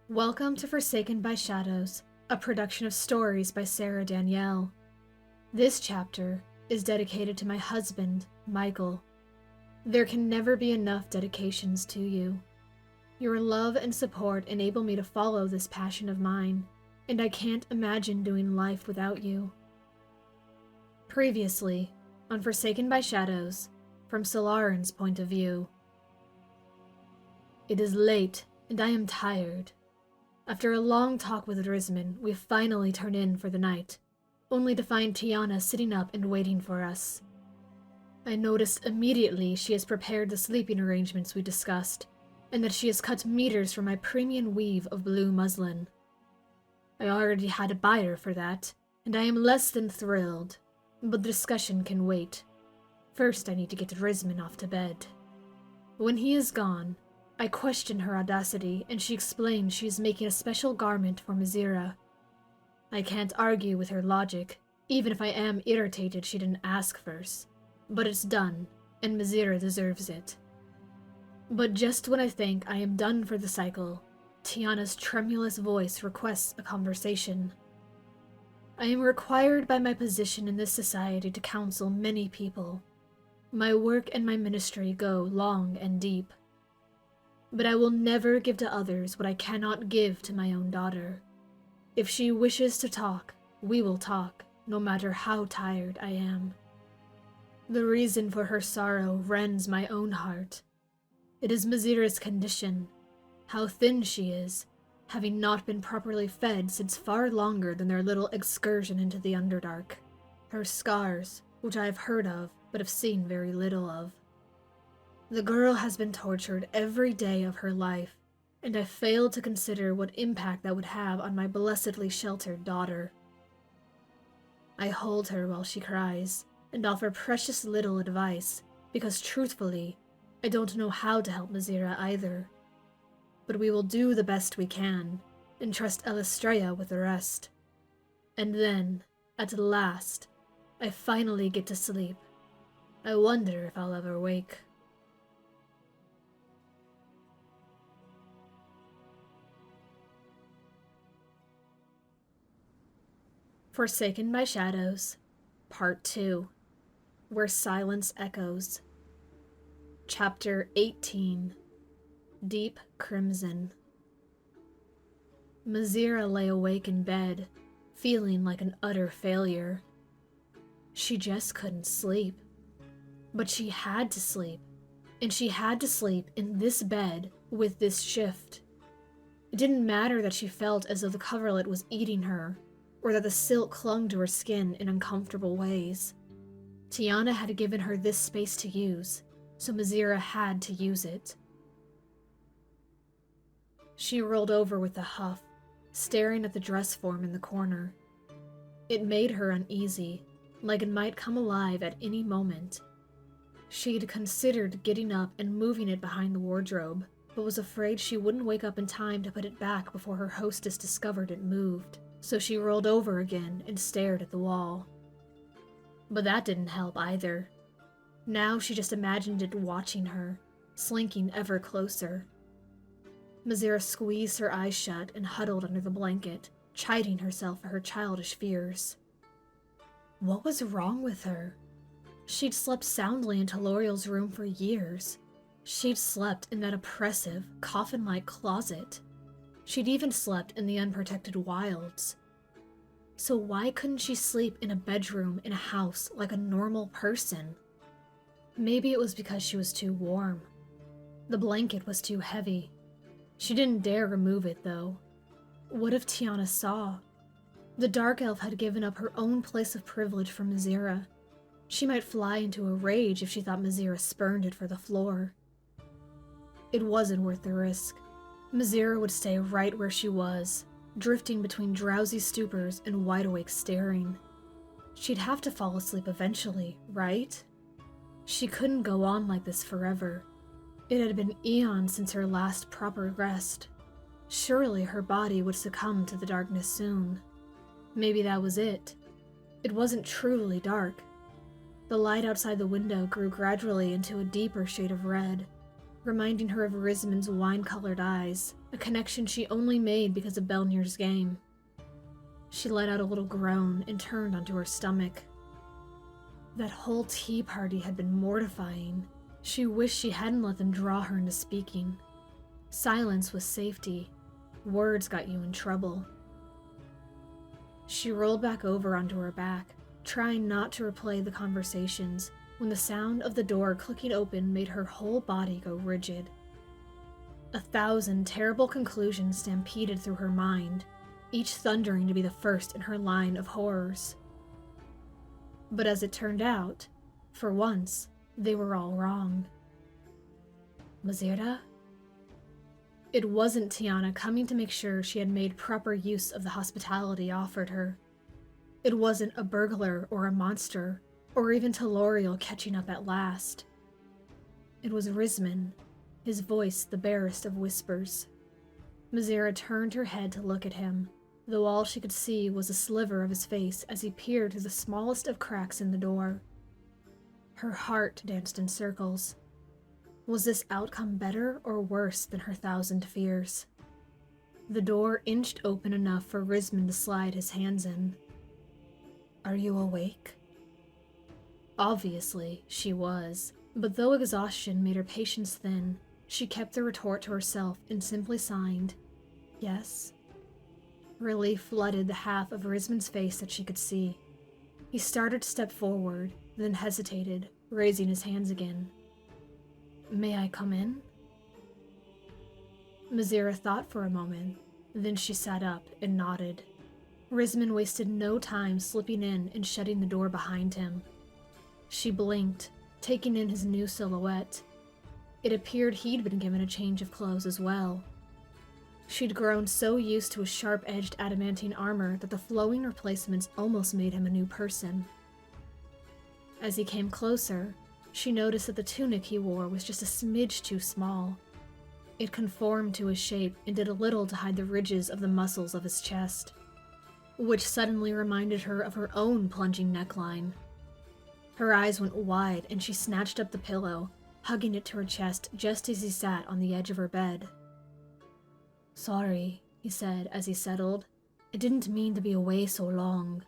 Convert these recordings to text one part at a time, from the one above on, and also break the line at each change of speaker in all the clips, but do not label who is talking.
Welcome to Forsaken by Shadows, a production of stories by Sarah Danielle. This chapter is dedicated to my husband, Michael. There can never be enough dedications to you. Your love and support enable me to follow this passion of mine, and I can't imagine doing life without you. Previously, on Forsaken by Shadows, from Solarin's point of view. It is late, and I am tired. After a long talk with Risman, we finally turn in for the night, only to find Tiana sitting up and waiting for us. I noticed immediately she has prepared the sleeping arrangements we discussed, and that she has cut meters from my premium weave of blue muslin. I already had a buyer for that, and I am less than thrilled, but the discussion can wait. First I need to get Risman off to bed. When he is gone, I question her audacity, and she explains she is making a special garment for Mizira. I can't argue with her logic, even if I am irritated she didn't ask first. But it's done, and Mizira deserves it. But just when I think I am done for the cycle, Tiana's tremulous voice requests a conversation. I am required by my position in this society to counsel many people. My work and my ministry go long and deep. But I will never give to others what I cannot give to my own daughter. If she wishes to talk, we will talk, no matter how tired I am. The reason for her sorrow rends my own heart. It is Mizira's condition, how thin she is, having not been properly fed since far longer than their little excursion into the Underdark. Her scars, which I have heard of, but have seen very little of. The girl has been tortured every day of her life, and I failed to consider what impact that would have on my blessedly sheltered daughter. I hold her while she cries, and offer precious little advice, because truthfully, I don't know how to help Mizira either. But we will do the best we can, and trust Elistrea with the rest. And then, at last, I finally get to sleep. I wonder if I'll ever wake. Forsaken by Shadows, Part 2, Where Silence Echoes. Chapter 18, Deep Crimson. Mizira lay awake in bed, feeling like an utter failure. She just couldn't sleep. But she had to sleep, and she had to sleep in this bed with this shift. It didn't matter that she felt as though the coverlet was eating her, or that the silk clung to her skin in uncomfortable ways. Tiana had given her this space to use, so Mizira had to use it. She rolled over with a huff, staring at the dress form in the corner. It made her uneasy, like it might come alive at any moment. She'd considered getting up and moving it behind the wardrobe, but was afraid she wouldn't wake up in time to put it back before her hostess discovered it moved. So she rolled over again and stared at the wall. But that didn't help either. Now she just imagined it watching her, slinking ever closer. Mizira squeezed her eyes shut and huddled under the blanket, chiding herself for her childish fears. What was wrong with her? She'd slept soundly in Teloriel's room for years. She'd slept in that oppressive, coffin-like closet. She'd even slept in the unprotected wilds. So why couldn't she sleep in a bedroom in a house like a normal person? Maybe it was because she was too warm. The blanket was too heavy. She didn't dare remove it, though. What if Tiana saw? The Dark Elf had given up her own place of privilege for Mizira. She might fly into a rage if she thought Mizira spurned it for the floor. It wasn't worth the risk. Mizira would stay right where she was, drifting between drowsy stupors and wide-awake staring. She'd have to fall asleep eventually, right? She couldn't go on like this forever. It had been eons since her last proper rest. Surely her body would succumb to the darkness soon. Maybe that was it. It wasn't truly dark. The light outside the window grew gradually into a deeper shade of red. reminding her of Risman's wine-colored eyes, a connection she only made because of Belnir's game. She let out a little groan and turned onto her stomach. That whole tea party had been mortifying. She wished she hadn't let them draw her into speaking. Silence was safety. Words got you in trouble. She rolled back over onto her back, trying not to replay the conversations, when the sound of the door clicking open made her whole body go rigid. 1,000 terrible conclusions stampeded through her mind, each thundering to be the first in her line of horrors. But as it turned out, for once, they were all wrong. Mazirda? It wasn't Tiana coming to make sure she had made proper use of the hospitality offered her. It wasn't a burglar or a monster, or even Teloriel catching up at last. It was Risman, his voice the barest of whispers. Mazira turned her head to look at him, though all she could see was a sliver of his face as he peered through the smallest of cracks in the door. Her heart danced in circles. Was this outcome better or worse than her 1,000 fears? The door inched open enough for Risman to slide his hands in. "Are you awake?" Obviously, she was, but though exhaustion made her patience thin, she kept the retort to herself and simply signed, "Yes." Relief flooded the half of Risman's face that she could see. He started to step forward, then hesitated, raising his hands again. "May I come in?" Mazira thought for a moment, then she sat up and nodded. Risman wasted no time slipping in and shutting the door behind him. She blinked, taking in his new silhouette. It appeared he'd been given a change of clothes as well. She'd grown so used to his sharp-edged adamantine armor that the flowing replacements almost made him a new person. As he came closer, she noticed that the tunic he wore was just a smidge too small. It conformed to his shape and did a little to hide the ridges of the muscles of his chest, which suddenly reminded her of her own plunging neckline. Her eyes went wide and she snatched up the pillow, hugging it to her chest just as he sat on the edge of her bed. "Sorry," he said as he settled. "I didn't mean to be away so long."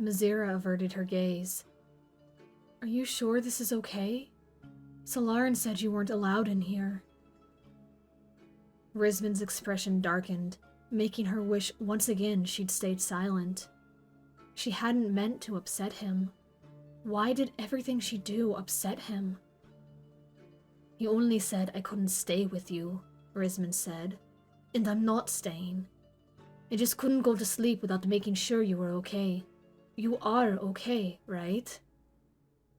Mazira averted her gaze. "Are you sure this is okay? Salaran said you weren't allowed in here." Risman's expression darkened, making her wish once again she'd stayed silent. She hadn't meant to upset him. Why did everything she do upset him? "He only said I couldn't stay with you," Risman said, "and I'm not staying. I just couldn't go to sleep without making sure you were okay. You are okay, right?"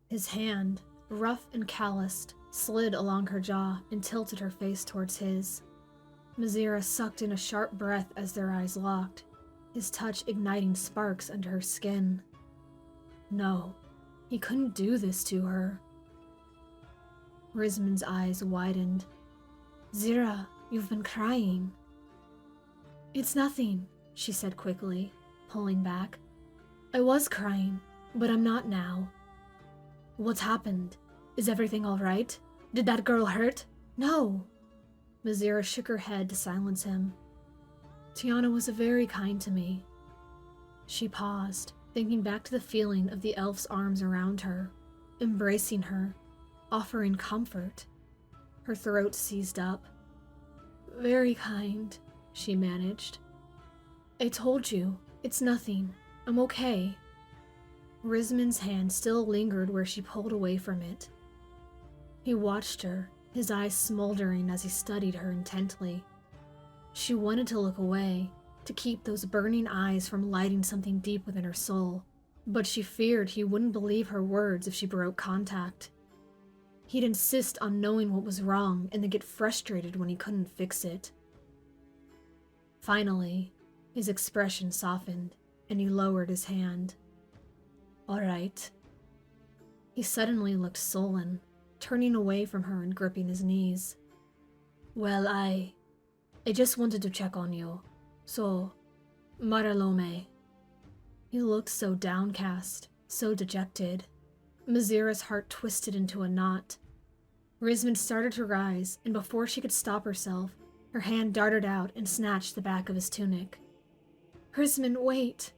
His hand, rough and calloused, slid along her jaw and tilted her face towards his. Mazira sucked in a sharp breath as their eyes locked, his touch igniting sparks under her skin. No, he couldn't do this to her. Risman's eyes widened. "Zira, you've been crying." "It's nothing," she said quickly, pulling back. "I was crying, but I'm not now." "What happened? Is everything all right? Did that girl hurt?" "No." Mazira shook her head to silence him. "Tiana was very kind to me." She paused, thinking back to the feeling of the elf's arms around her, embracing her, offering comfort. Her throat seized up. "Very kind," she managed. "I told you, it's nothing. I'm okay." Risman's hand still lingered where she pulled away from it. He watched her, his eyes smoldering as he studied her intently. She wanted to look away, to keep those burning eyes from lighting something deep within her soul, but she feared he wouldn't believe her words if she broke contact. He'd insist on knowing what was wrong and then get frustrated when he couldn't fix it. Finally, his expression softened, and he lowered his hand. "All right." He suddenly looked sullen, turning away from her and gripping his knees. "Well, I just wanted to check on you. So, Maralome." He looked so downcast, so dejected. Mazira's heart twisted into a knot. Rismond started to rise, and before she could stop herself, her hand darted out and snatched the back of his tunic. "Rismond, wait,"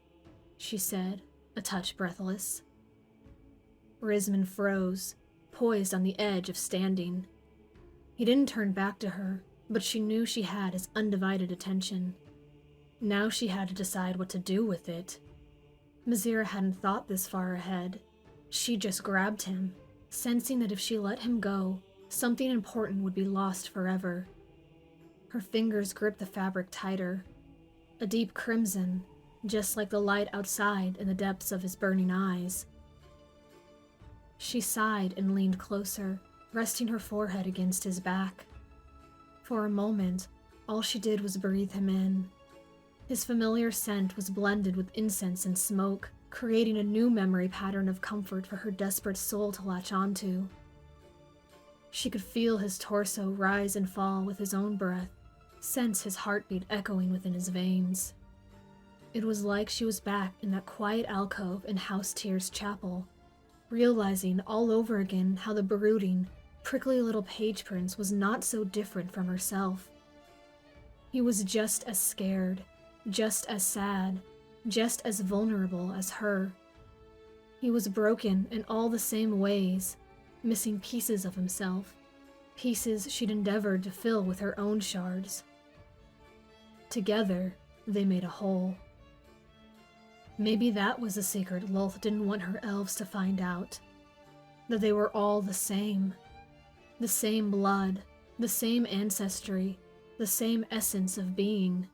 she said, a touch breathless. Rismond froze, poised on the edge of standing. He didn't turn back to her, but she knew she had his undivided attention. Now she had to decide what to do with it. Mazira hadn't thought this far ahead. She just grabbed him, sensing that if she let him go, something important would be lost forever. Her fingers gripped the fabric tighter. A deep crimson, just like the light outside in the depths of his burning eyes. She sighed and leaned closer, resting her forehead against his back. For a moment, all she did was breathe him in. His familiar scent was blended with incense and smoke, creating a new memory pattern of comfort for her desperate soul to latch onto. She could feel his torso rise and fall with his own breath, sense his heartbeat echoing within his veins. It was like she was back in that quiet alcove in House Tyr's chapel, realizing all over again how the brooding, prickly little page prince was not so different from herself. He was just as scared, just as sad, just as vulnerable as her. He was broken in all the same ways, missing pieces of himself, pieces she'd endeavored to fill with her own shards. Together, they made a whole. Maybe that was the secret Lolth didn't want her elves to find out. That they were all the same. The same blood, the same ancestry, the same essence of being.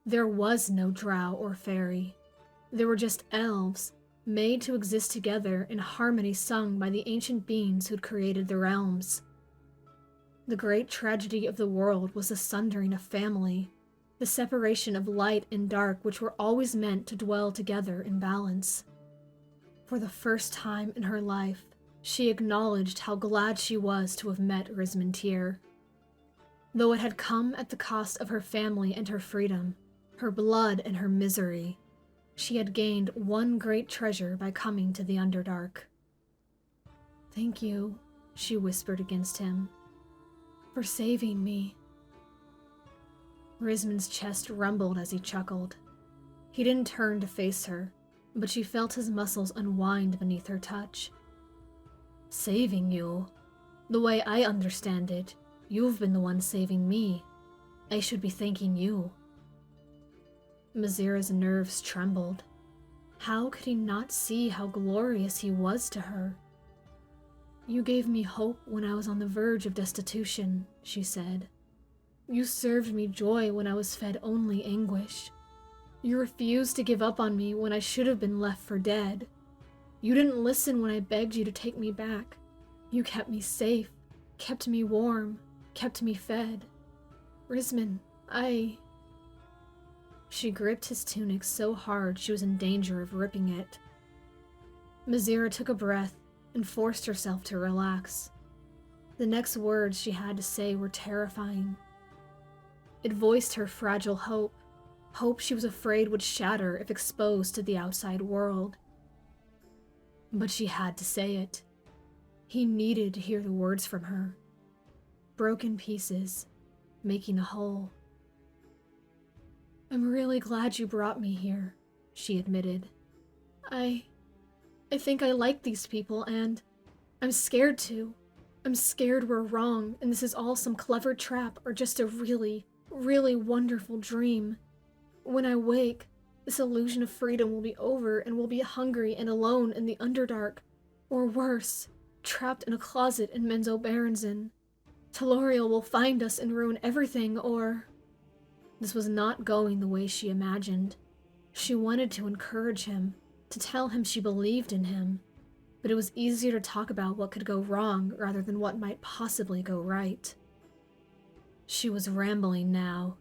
There was no drow or faerie. There were just elves, made to exist together in harmony sung by the ancient beings who'd created the realms. The great tragedy of the world was the sundering of family, the separation of light and dark which were always meant to dwell together in balance. For the first time in her life, she acknowledged how glad she was to have met Rismond Tyr. Though it had come at the cost of her family and her freedom, her blood and her misery, she had gained one great treasure by coming to the Underdark. "Thank you," she whispered against him, "for saving me." Rismond's chest rumbled as he chuckled. He didn't turn to face her, but she felt his muscles unwind beneath her touch. "Saving you? The way I understand it, you've been the one saving me. I should be thanking you." Mazira's nerves trembled. How could he not see how glorious he was to her? "You gave me hope when I was on the verge of destitution," she said. "You served me joy when I was fed only anguish. You refused to give up on me when I should have been left for dead. You didn't listen when I begged you to take me back. You kept me safe, kept me warm, kept me fed. Rismond, She gripped his tunic so hard she was in danger of ripping it. Mazira took a breath and forced herself to relax. The next words she had to say were terrifying. It voiced her fragile hope, hope she was afraid would shatter if exposed to the outside world. But she had to say it. He needed to hear the words from her. Broken pieces, making a whole. "I'm really glad you brought me here," she admitted. I think I like these people, and I'm scared to. I'm scared we're wrong, and this is all some clever trap or just a really, really wonderful dream. When I wake, this illusion of freedom will be over, and we'll be hungry and alone in the Underdark, or worse, trapped in a closet in Menzo Berenzin. Teloriel will find us and ruin everything, or..." This was not going the way she imagined. She wanted to encourage him, to tell him she believed in him, but it was easier to talk about what could go wrong rather than what might possibly go right. She was rambling now.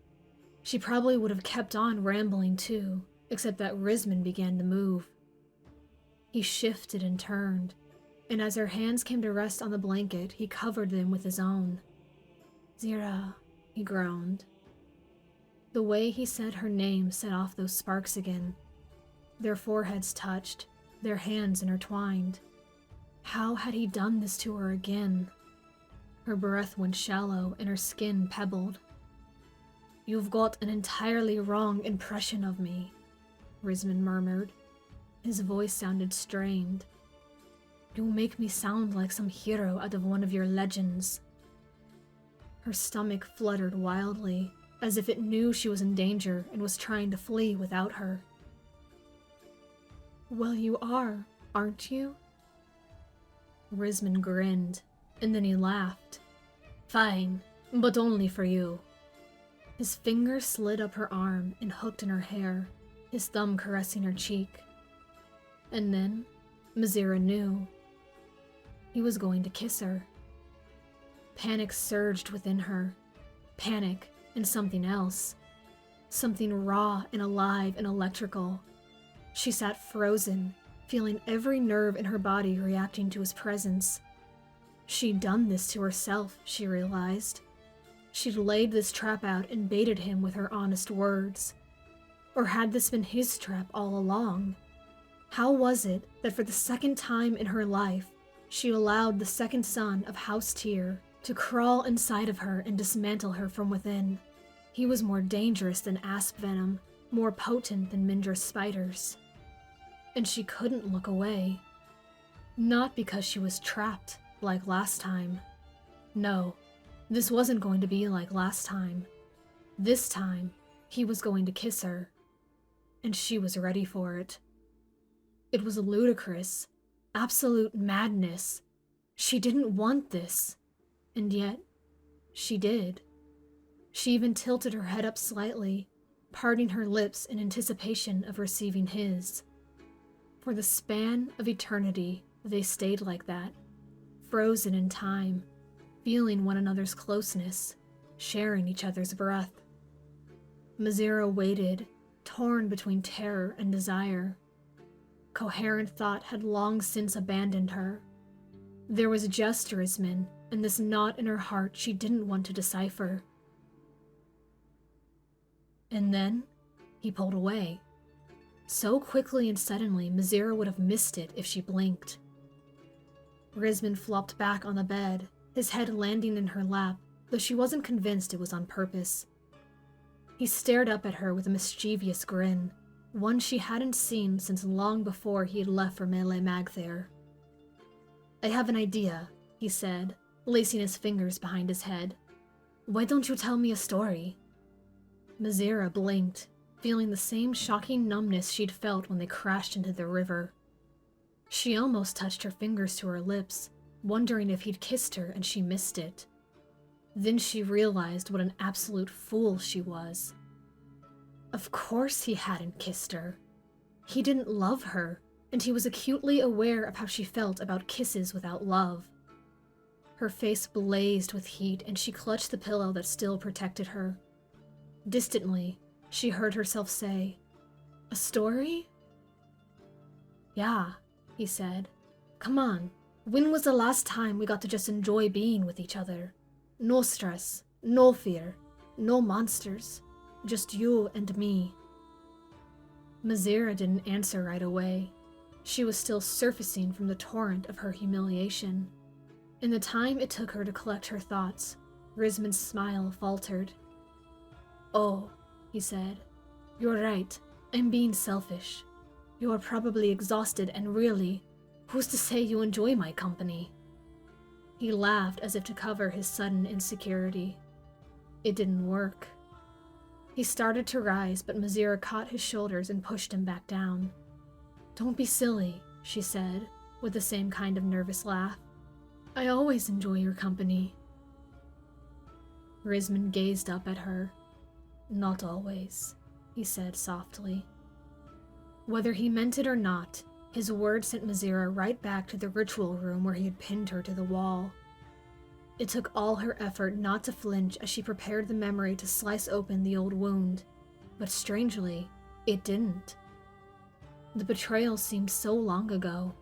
She probably would have kept on rambling too, except that Rismond began to move. He shifted and turned, and as her hands came to rest on the blanket, he covered them with his own. "Zira," he groaned. The way he said her name set off those sparks again. Their foreheads touched, their hands intertwined. How had he done this to her again? Her breath went shallow and her skin pebbled. "You've got an entirely wrong impression of me," Risman murmured. His voice sounded strained. "You make me sound like some hero out of one of your legends." Her stomach fluttered wildly, as if it knew she was in danger and was trying to flee without her. "Well, you are, aren't you?" Risman grinned, and then he laughed. "Fine, but only for you." His finger slid up her arm and hooked in her hair, his thumb caressing her cheek. And then, Mizira knew. He was going to kiss her. Panic surged within her. Panic and something else. Something raw and alive and electrical. She sat frozen, feeling every nerve in her body reacting to his presence. She'd done this to herself, she realized. She'd laid this trap out and baited him with her honest words. Or had this been his trap all along? How was it that for the second time in her life, she allowed the second son of House Tyr to crawl inside of her and dismantle her from within? He was more dangerous than asp venom, more potent than Mindra's spiders. And she couldn't look away. Not because she was trapped, like last time. No, this wasn't going to be like last time. This time, he was going to kiss her. And she was ready for it. It was ludicrous, absolute madness. She didn't want this, and yet, she did. She even tilted her head up slightly, parting her lips in anticipation of receiving his. For the span of eternity, they stayed like that, frozen in time, feeling one another's closeness, sharing each other's breath. Mizira waited, torn between terror and desire. Coherent thought had long since abandoned her. There was just Risman, and this knot in her heart she didn't want to decipher. And then, he pulled away. So quickly and suddenly, Mizira would have missed it if she blinked. Risman flopped back on the bed, his head landing in her lap, though she wasn't convinced it was on purpose. He stared up at her with a mischievous grin, one she hadn't seen since long before he had left for Mele Magthair. "I have an idea," he said, lacing his fingers behind his head. "Why don't you tell me a story?" Mizira blinked, feeling the same shocking numbness she'd felt when they crashed into the river. She almost touched her fingers to her lips, wondering if he'd kissed her and she missed it. Then she realized what an absolute fool she was. Of course he hadn't kissed her. He didn't love her, and he was acutely aware of how she felt about kisses without love. Her face blazed with heat, and she clutched the pillow that still protected her. Distantly, she heard herself say, "A story?" "Yeah," he said. "Come on. When was the last time we got to just enjoy being with each other? No stress, no fear, no monsters. Just you and me." Mizira didn't answer right away. She was still surfacing from the torrent of her humiliation. In the time it took her to collect her thoughts, Risman's smile faltered. "Oh," he said. "You're right. I'm being selfish. You are probably exhausted, and really, who's to say you enjoy my company?" He laughed as if to cover his sudden insecurity. It didn't work. He started to rise, but Mizira caught his shoulders and pushed him back down. "Don't be silly," she said, with the same kind of nervous laugh. "I always enjoy your company." Risman gazed up at her. "Not always," he said softly. Whether he meant it or not, his words sent Mizira right back to the ritual room where he had pinned her to the wall. It took all her effort not to flinch as she prepared the memory to slice open the old wound, but strangely, it didn't. The betrayal seemed so long ago,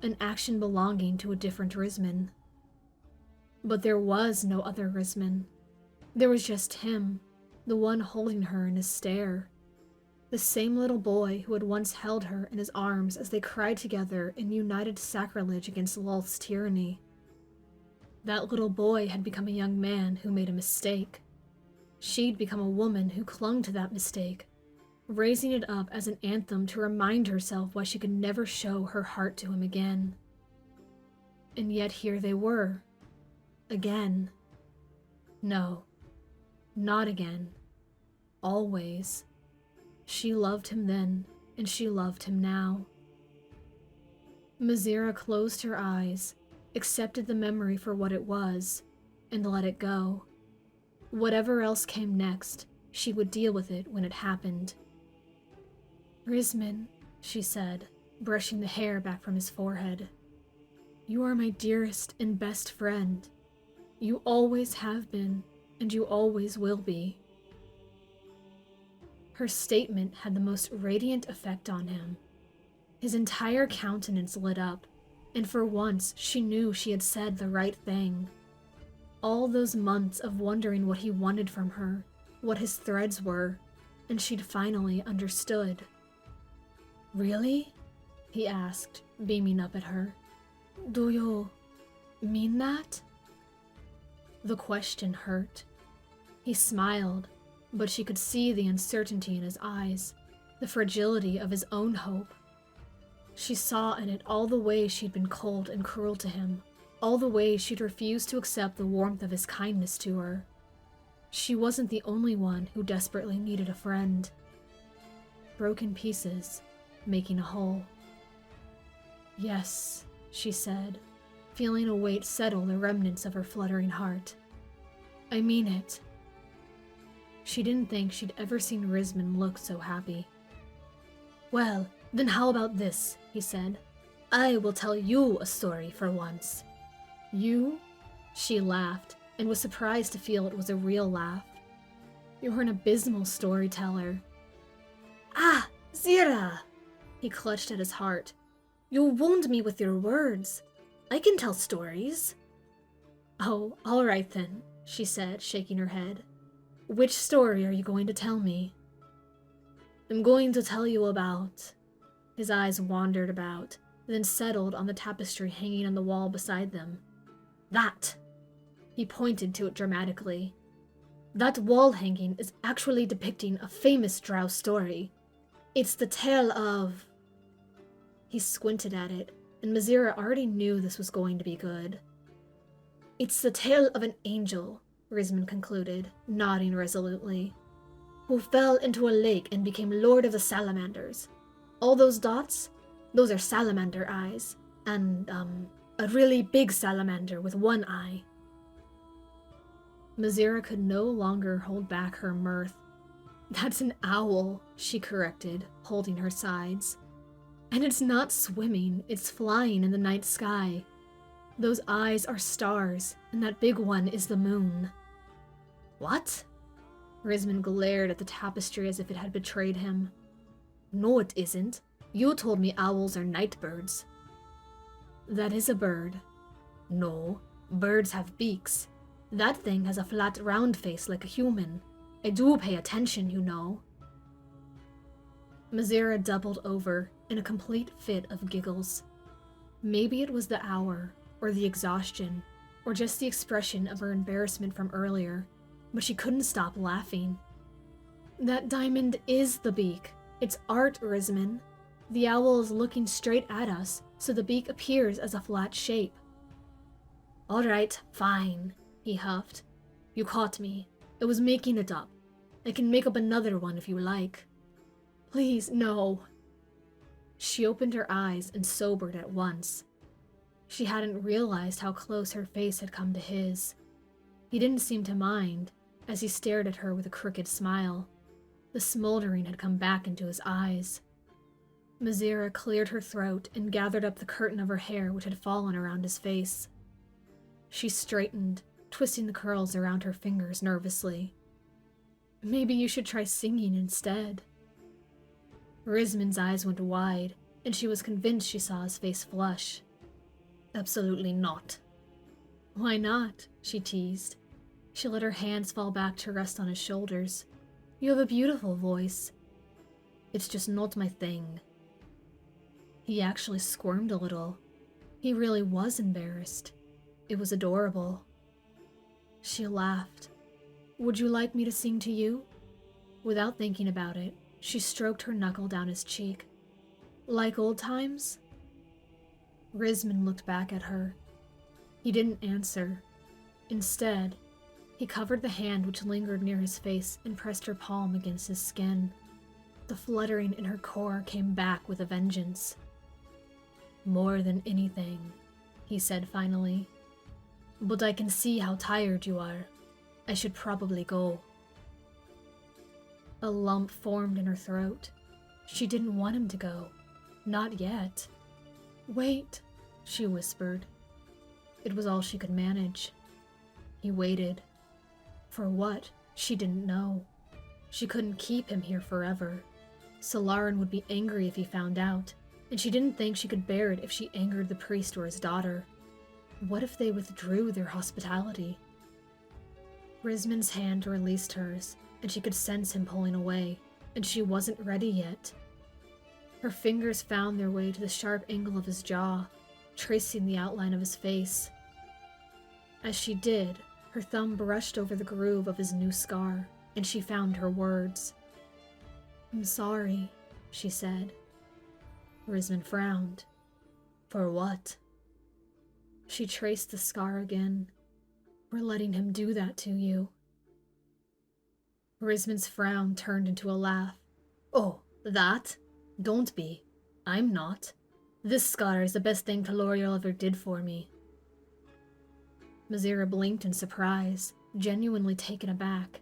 an action belonging to a different Risman. But there was no other Risman. There was just him, the one holding her in his stare. The same little boy who had once held her in his arms as they cried together in united sacrilege against Lolth's tyranny. That little boy had become a young man who made a mistake. She'd become a woman who clung to that mistake, raising it up as an anthem to remind herself why she could never show her heart to him again. And yet here they were. Again. No, not again. Always. She loved him then, and she loved him now. Mazira closed her eyes, accepted the memory for what it was, and let it go. Whatever else came next, she would deal with it when it happened. "Risman," she said, brushing the hair back from his forehead. "You are my dearest and best friend. You always have been, and you always will be." Her statement had the most radiant effect on him. His entire countenance lit up, and for once she knew she had said the right thing. All those months of wondering what he wanted from her, what his threads were, and she'd finally understood. "Really?" he asked, beaming up at her. "Do you mean that?" The question hurt. He smiled, but she could see the uncertainty in his eyes, the fragility of his own hope. She saw in it all the ways she'd been cold and cruel to him, all the ways she'd refused to accept the warmth of his kindness to her. She wasn't the only one who desperately needed a friend. Broken pieces, making a whole. "Yes," she said, feeling a weight settle the remnants of her fluttering heart. "I mean it." She didn't think she'd ever seen Risman look so happy. "Well, then how about this?" he said. "I will tell you a story for once." "You?" She laughed, and was surprised to feel it was a real laugh. "You're an abysmal storyteller." "Ah, Zira!" He clutched at his heart. "You wound me with your words. I can tell stories." "Oh, all right then," she said, shaking her head. "Which story are you going to tell me?" "I'm going to tell you about..." His eyes wandered about, then settled on the tapestry hanging on the wall beside them. "That!" He pointed to it dramatically. "That wall hanging is actually depicting a famous drow story. It's the tale of..." He squinted at it, and Mazira already knew this was going to be good. "It's the tale of an angel," Risman concluded, nodding resolutely, "who fell into a lake and became lord of the salamanders. All those dots? Those are salamander eyes, and, a really big salamander with one eye." Mazira could no longer hold back her mirth. "That's an owl," she corrected, holding her sides. "And it's not swimming, it's flying in the night sky. Those eyes are stars, and that big one is the moon." "What?" Risman glared at the tapestry as if it had betrayed him. "No, it isn't. You told me owls are night birds." "That is a bird." "No, birds have beaks. That thing has a flat, round face like a human. I do pay attention, you know." Mazira doubled over in a complete fit of giggles. Maybe it was the hour, or the exhaustion, or just the expression of her embarrassment from earlier, but she couldn't stop laughing. "That diamond is the beak. It's art, Risman. The owl is looking straight at us, so the beak appears as a flat shape." "All right, fine," he huffed. "You caught me. I was making it up. I can make up another one if you like." "Please, no." She opened her eyes and sobered at once. She hadn't realized how close her face had come to his. He didn't seem to mind, as he stared at her with a crooked smile. The smoldering had come back into his eyes. Mazira cleared her throat and gathered up the curtain of her hair which had fallen around his face. She straightened, twisting the curls around her fingers nervously. "Maybe you should try singing instead." Risman's eyes went wide, and she was convinced she saw his face flush. "Absolutely not." "Why not?" she teased. She let her hands fall back to rest on his shoulders. "You have a beautiful voice." "It's just not my thing." He actually squirmed a little. He really was embarrassed. It was adorable. She laughed. Would you like me to sing to you? Without thinking about it, she stroked her knuckle down his cheek. Like old times? Risman looked back at her. He didn't answer. Instead, he covered the hand which lingered near his face and pressed her palm against his skin. The fluttering in her core came back with a vengeance. More than anything, he said finally. But I can see how tired you are. I should probably go. A lump formed in her throat. She didn't want him to go. Not yet. Wait, she whispered. It was all she could manage. He waited. For what? She didn't know. She couldn't keep him here forever. Solaran would be angry if he found out, and she didn't think she could bear it if she angered the priest or his daughter. What if they withdrew their hospitality? Risman's hand released hers, and she could sense him pulling away, and she wasn't ready yet. Her fingers found their way to the sharp angle of his jaw, tracing the outline of his face. As she did, her thumb brushed over the groove of his new scar, and she found her words. I'm sorry, she said. Risman frowned. For what? She traced the scar again. We're letting him do that to you. Risman's frown turned into a laugh. Oh, that? Don't be. I'm not. This scar is the best thing Teloriel ever did for me. Mazira blinked in surprise, genuinely taken aback.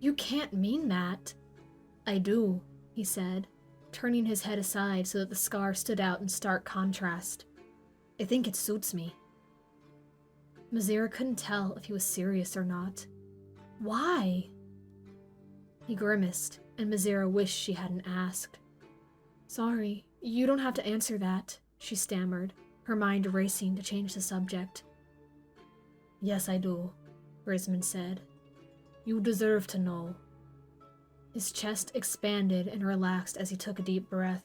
You can't mean that. I do, he said, turning his head aside so that the scar stood out in stark contrast. I think it suits me. Mazira couldn't tell if he was serious or not. Why? He grimaced, and Mazira wished she hadn't asked. Sorry, you don't have to answer that, she stammered, her mind racing to change the subject. Yes, I do, Risman said. You deserve to know. His chest expanded and relaxed as he took a deep breath.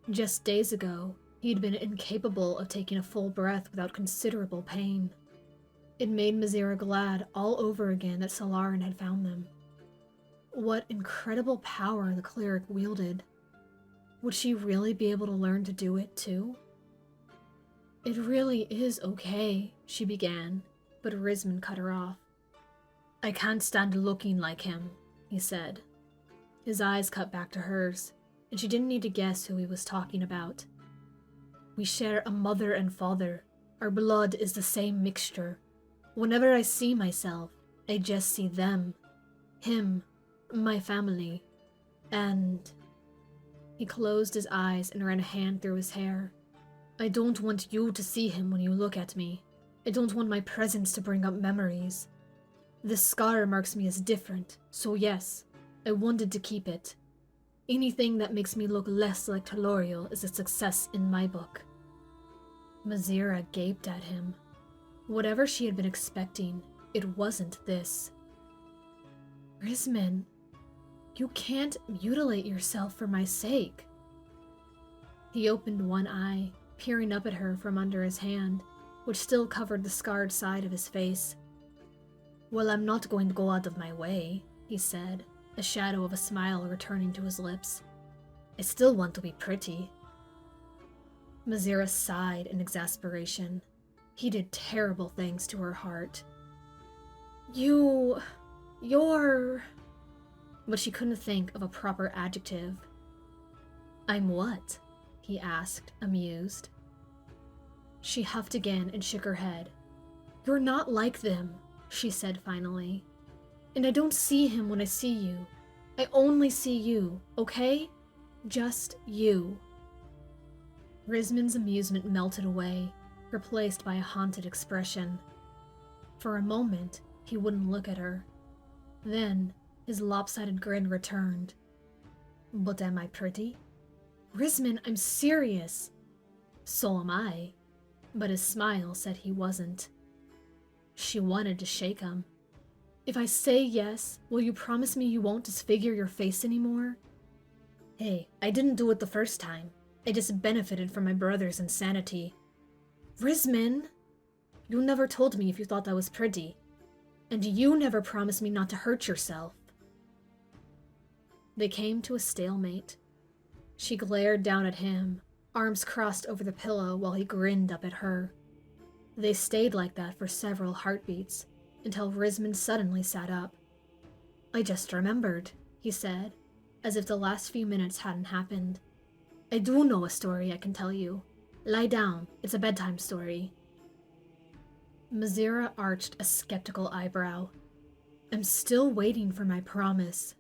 Just days ago, he'd been incapable of taking a full breath without considerable pain. It made Mazira glad all over again that Solaran had found them. What incredible power the cleric wielded. Would she really be able to learn to do it too? It really is okay, she began, but Risman cut her off. I can't stand looking like him, he said. His eyes cut back to hers, and she didn't need to guess who he was talking about. We share a mother and father. Our blood is the same mixture. Whenever I see myself, I just see them. Him, my family, and... He closed his eyes and ran a hand through his hair. I don't want you to see him when you look at me. I don't want my presence to bring up memories. This scar marks me as different, so yes, I wanted to keep it. Anything that makes me look less like Teloriel is a success in my book. Mazira gaped at him. Whatever she had been expecting, it wasn't this. Risman, you can't mutilate yourself for my sake. He opened one eye, peering up at her from under his hand, which still covered the scarred side of his face. Well, I'm not going to go out of my way, he said, a shadow of a smile returning to his lips. I still want to be pretty. Mazira sighed in exasperation. He did terrible things to her heart. You're... But she couldn't think of a proper adjective. I'm what? He asked, amused. She huffed again and shook her head. You're not like them, she said finally. And I don't see him when I see you. I only see you, okay? Just you. Risman's amusement melted away, replaced by a haunted expression. For a moment, he wouldn't look at her. Then, his lopsided grin returned. But am I pretty? Risman, I'm serious. So am I. But his smile said he wasn't. She wanted to shake him. If I say yes, will you promise me you won't disfigure your face anymore? Hey, I didn't do it the first time. I just benefited from my brother's insanity. Risman! You never told me if you thought that was pretty. And you never promised me not to hurt yourself. They came to a stalemate. She glared down at him, arms crossed over the pillow while he grinned up at her. They stayed like that for several heartbeats, until Risman suddenly sat up. I just remembered, he said, as if the last few minutes hadn't happened. I do know a story I can tell you. Lie down, it's a bedtime story. Mazira arched a skeptical eyebrow. I'm still waiting for my promise.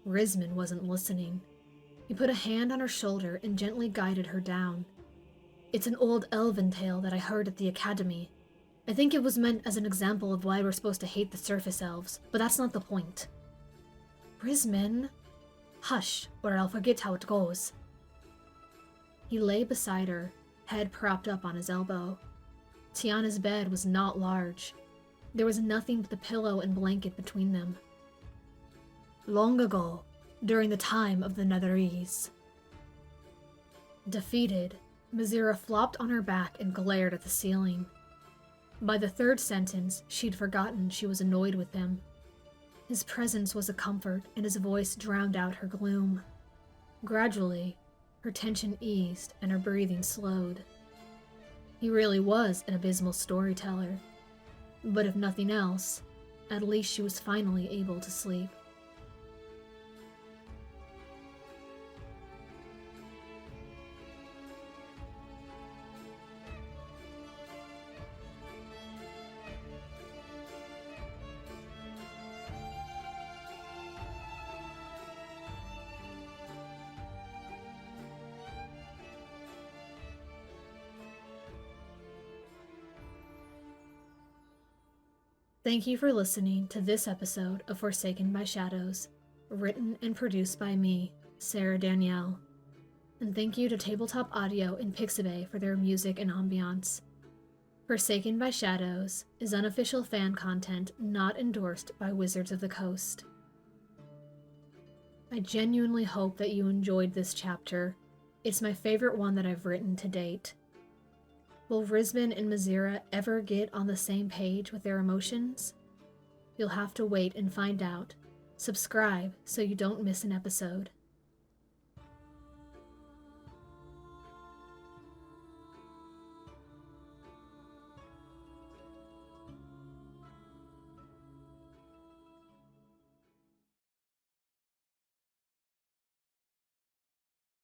Risman wasn't listening. He put a hand on her shoulder and gently guided her down. It's an old elven tale that I heard at the academy. I think it was meant as an example of why we're supposed to hate the surface elves, but that's not the point. Risman, hush, or I'll forget how it goes. He lay beside her, head propped up on his elbow. Tiana's bed was not large. There was nothing but the pillow and blanket between them. Long ago, during the time of the Netherese. Defeated, Mazira flopped on her back and glared at the ceiling. By the third sentence, she'd forgotten she was annoyed with him. His presence was a comfort, and his voice drowned out her gloom. Gradually, her tension eased and her breathing slowed. He really was an abysmal storyteller. But if nothing else, at least she was finally able to sleep. Thank you for listening to this episode of Forsaken by Shadows, written and produced by me, Sarah Danielle. And thank you to Tabletop Audio and Pixabay for their music and ambiance. Forsaken by Shadows is unofficial fan content not endorsed by Wizards of the Coast. I genuinely hope that you enjoyed this chapter. It's my favorite one that I've written to date. Will Risman and Mazira ever get on the same page with their emotions? You'll have to wait and find out. Subscribe so you don't miss an episode.